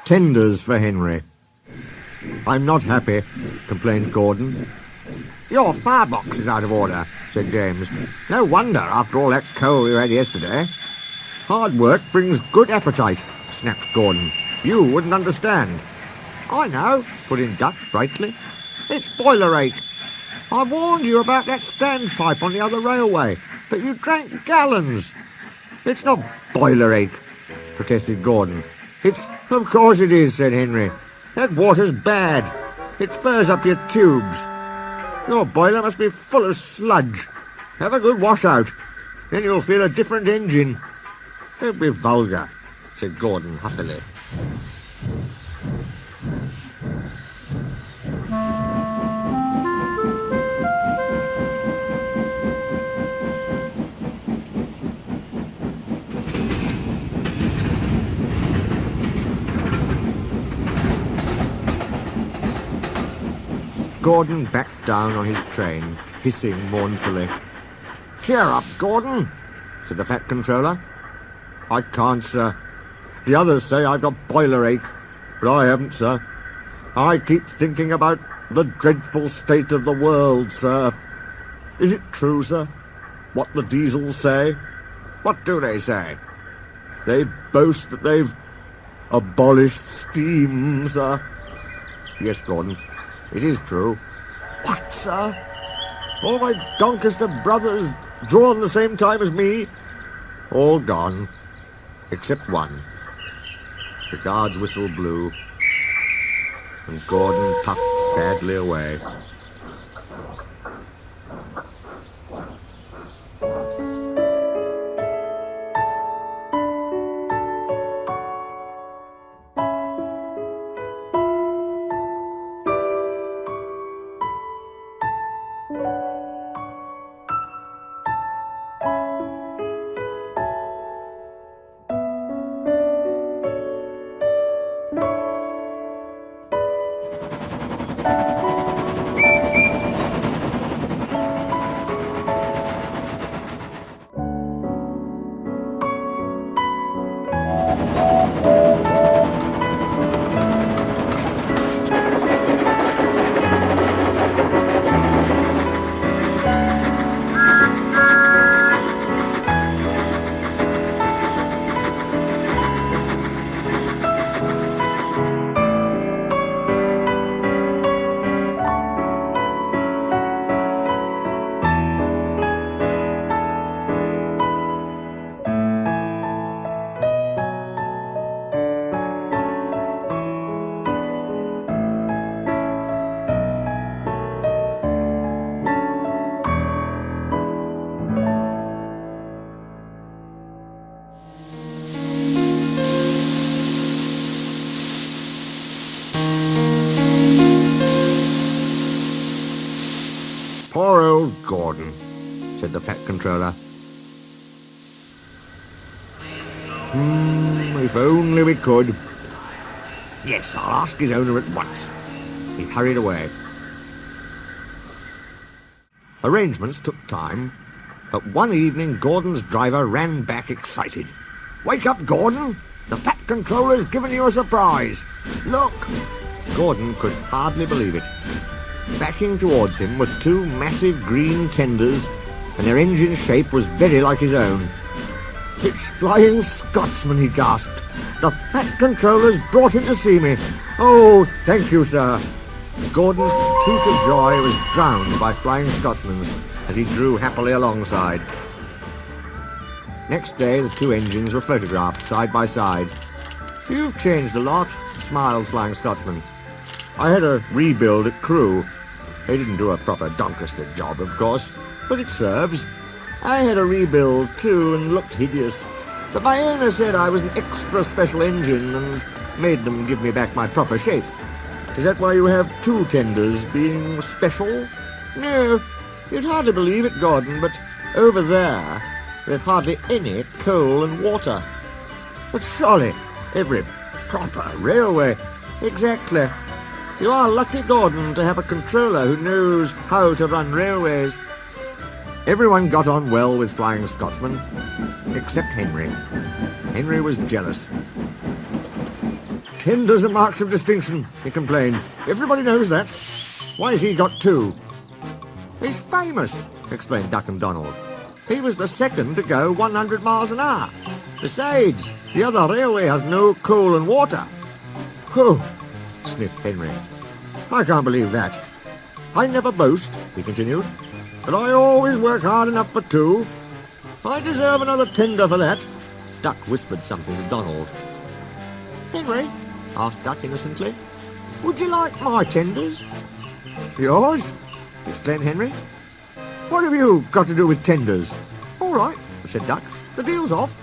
Tenders for Henry. I'm not happy, complained Gordon. Your firebox is out of order, said James. No wonder, after all that coal you had yesterday. Hard work brings good appetite, snapped Gordon. You wouldn't understand. I know, put in Duck brightly. It's boiler ache. I warned you about that standpipe on the other railway, but you drank gallons. It's not boiler ache, protested Gordon. Of course it is, said Henry. That water's bad. It furs up your tubes. Your boiler must be full of sludge. Have a good wash out. Then you'll feel a different engine. Don't be vulgar, said Gordon huffily. Gordon backed down on his train, hissing mournfully. Cheer up, Gordon, said the Fat Controller. I can't, sir. The others say I've got boiler ache, but I haven't, sir. I keep thinking about the dreadful state of the world, sir. Is it true, sir, what the diesels say? What do they say? They boast that they've abolished steam, sir. Yes, Gordon. It is true. What, sir? All my Doncaster brothers drawn the same time as me? All gone, except one. The guard's whistle blew, and Gordon puffed sadly away. Poor old Gordon, said the Fat Controller. If only we could. Yes, I'll ask his owner at once. He hurried away. Arrangements took time, but one evening Gordon's driver ran back excited. Wake up, Gordon! The Fat Controller's given you a surprise! Look! Gordon could hardly believe it. Backing towards him were two massive green tenders, and their engine shape was very like his own. It's Flying Scotsman, he gasped. The Fat Controller's brought him to see me. Oh, thank you, sir. Gordon's toot of joy was drowned by Flying Scotsman's as he drew happily alongside. Next day, the two engines were photographed side by side. You've changed a lot, smiled Flying Scotsman. I had a rebuild at Crewe. They didn't do a proper Doncaster job, of course, but it serves. I had a rebuild too and looked hideous, but my owner said I was an extra special engine and made them give me back my proper shape. Is that why you have two tenders, being special? No, you'd hardly believe it, Gordon, but over there, there's hardly any coal and water. But surely, every proper railway... Exactly. You are lucky, Gordon, to have a controller who knows how to run railways. Everyone got on well with Flying Scotsman, except Henry. Henry was jealous. Tenders are marks of distinction, he complained. Everybody knows that. Why has he got 2? He's famous, explained Duck and Donald. He was the second to go 100 miles an hour. Besides, the other railway has no coal and water. Whew, sniffed Henry. I can't believe that. I never boast, he continued, but I always work hard enough for 2. I deserve another tender for that. Duck whispered something to Donald. Henry, asked Duck innocently, would you like my tenders? Yours? Exclaimed Henry. What have you got to do with tenders? All right, said Duck. The deal's off.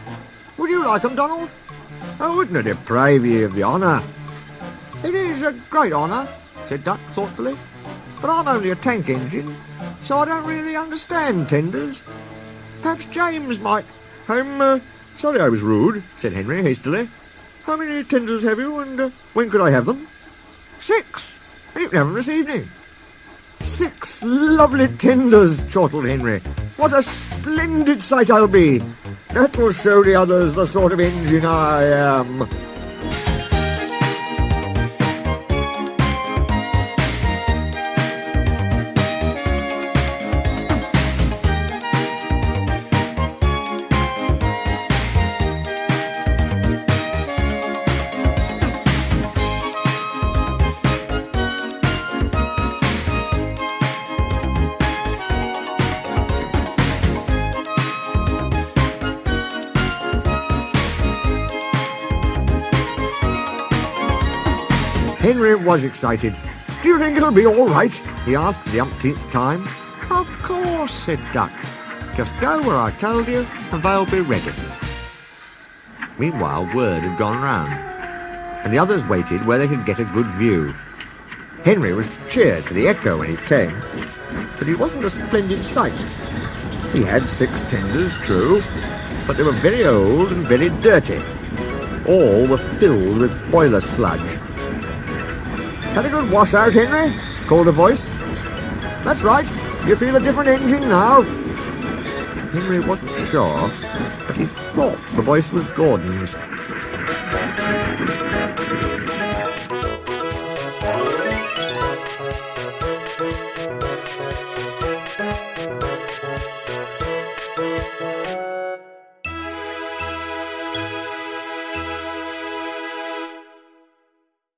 Would you like 'em, Donald? I wouldn't deprive ye of the honour. It is a great honour, said Duck thoughtfully. But I'm only a tank engine, so I don't really understand tenders. Perhaps James might... I'm sorry I was rude, said Henry hastily. How many tenders have you, and when could I have them? 6. And you can have them this evening. 6 lovely tenders, chortled Henry. What a splendid sight I'll be. That will show the others the sort of engine I am. Henry was excited. Do you think it'll be all right? He asked for the umpteenth time. Of course, said Duck. Just go where I told you, and they'll be ready. Meanwhile, word had gone round, and the others waited where they could get a good view. Henry was cheered to the echo when he came, but he wasn't a splendid sight. He had 6 tenders, true, but they were very old and very dirty. All were filled with boiler sludge. Had a good wash out, Henry? Called a voice. That's right. You feel a different engine now. Henry wasn't sure, but he thought the voice was Gordon's.